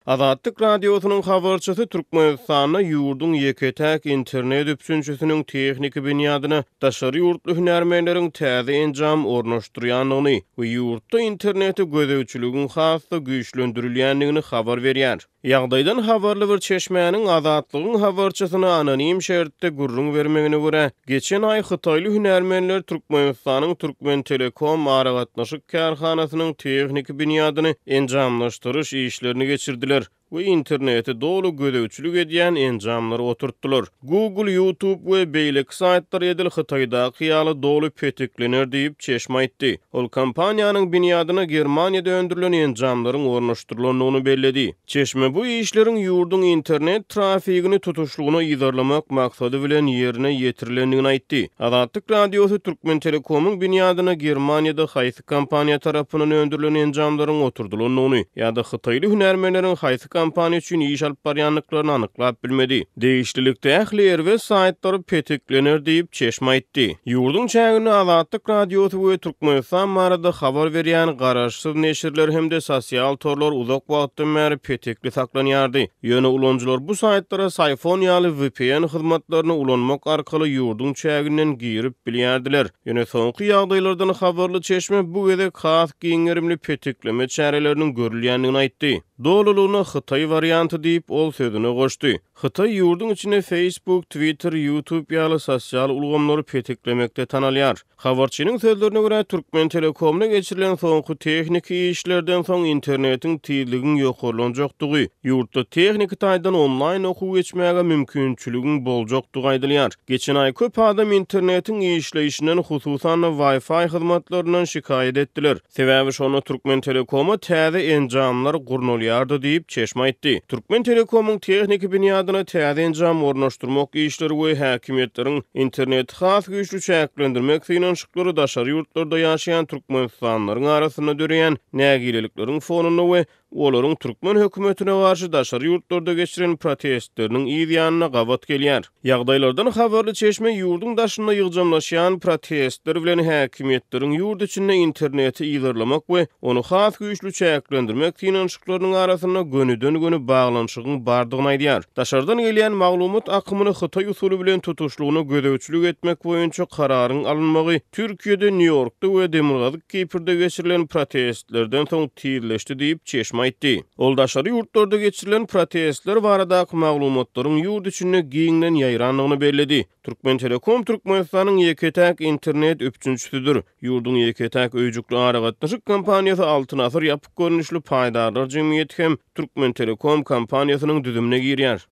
Azatlyk radiosynyň habarçysy Türkmenistanyň ýurdun ýeketäk internet üpsünçüsiniň tehnik binýadyna daşary ýurtly hünärmenleriň täze enjam ornaşdyrýanyny we ýurtda interneti gözegçiligiň hasda güýçlendirilýändigini habar berýär. Ýagdaýdan habarly bir çeşmäniň azatlygyň habarçysyna anonim şertde gurrun bermegine görä, geçen ay Hytaýly hünärmenler Türkmenistanyň Türkmen Telekom aragatnaşyk karhanasynyň tehnik binýadyny enjamlaşdyryş işlerini geçirdiler we interneti dolu gözegçilik edýän enjamlary oturtdylar. Google, YouTube we beýleki saytlar edil Hytaýda ýaly dolu peteklener diýip çeşme aýtdy. Ol kampaniýanyň binýadyna Germaniýada öndürilen enjamlaryň ornaşdyrylanyny belledi. Çeşme bu işleriň ýurdun internet trafigini tutuşlugyny ýydarlamak maksady bilen ýerine ýetirilendigini aýtdy. Azatlyk radiosy Türkmen Telekomyň binýadyna Germaniýada haýsy kampaniýa tarapyndan öndürilen enjamlaryň oturdylanyny ýa-da Hytaýly hünärmenleriň haýsy kampaniýa üçin iş alyp barýanlyklaryny anyklap bilmedi. Değişlilikde ähliler we saytlary peteklener diýip çeşme aýtdy. Ýurdun çägini Azatlyk radiosy we Türkmenistan barada habar berýän garaşsyz neşirler hemde sosial torlar uzak wagtdan bäri petekli saklanýardy. Ýöne ulanjylar bu saytlara iPhone ýaly VPN hyzmatlaryna ulanmak arkaly ýurdun çäginden girip bilýärdiler. Ýöne soňky ýagdaýlardan habarly çeşme bu gezek has giňerimli petekleme çäreleriniň görülýändigini aýtdy. Dolulugyna Hytaý varianty diýip ol sözüne goşdy. Hytaý ýurdun içine Facebook, Twitter, YouTube ýaly sosial ulgamlary peteklemekde tanalýar. Habarçynyň sözlerine görä Türkmen Telekomna geçirilen soňky tehnik işlerden soň internetiň tizligin ýokurlanjakdygy, ýurtda tehnik taýdan online okuw geçmäge mümkinçiligiň boljakdygy aýdylýar. Geçen ay köp adam internetiň işleyişinden hususan Wi-Fi hyzmatlaryndan şikayet etdiler. Sebäbi şonu Türkmen Telekoma täze enjamlar gurnulýardy diýip çeşme aýtdy. Türkmen Telekomyň tehnik binýadyna täze enjam ornaşdyrmak işleri we häkimetleriň internet has güýçlü çäklendirmek şykları daşary ýurtlarda ýaşaýan türkmenistanlaryň arasyna döreýän nägilelikleriň fonuny we olaryň türkmen hökümetine garşy daşary ýurtlarda geçiren protestleriniň ýygyanyna gabat gelýär. Ýagdaýlardan habarly çeşme ýurdun daşynda ýygjamlaşýan protestler bilen häkimetleriň ýurt içinde interneti ýydarlamak we onu has güýçlü çäklendirmek şyklarynyň arasyna gönüden-göni baglanyşygyň bardygyny aýdýar. Daşardan gelýän maglumat akymyny Hytaý usuly bilen tutuşlugyny gözegçilik etmek boýunça kararyň alynmagy Türkiýede, New Yorkda we Demirgazyk Kipirde geçirilen protestlerden soň tizleşdi diýip çeşme aýtdy. Ol daşary ýurtlarda geçirilen protestler baradaky maglumatlaryň ýurt içinde giňden ýaýranlygyny belledi. Türkmen Telekom Türkmenistanyň ýeketäk internet üpçünçüsüdür. Ýurdun ýeketäk öýjükli aragatnaşyk kampaniýasy altyn asyr ýapyk görnüşli paýdarlar jemgyýeti hem Türkmen Telekom kampaniýasynyň düzümine girýär.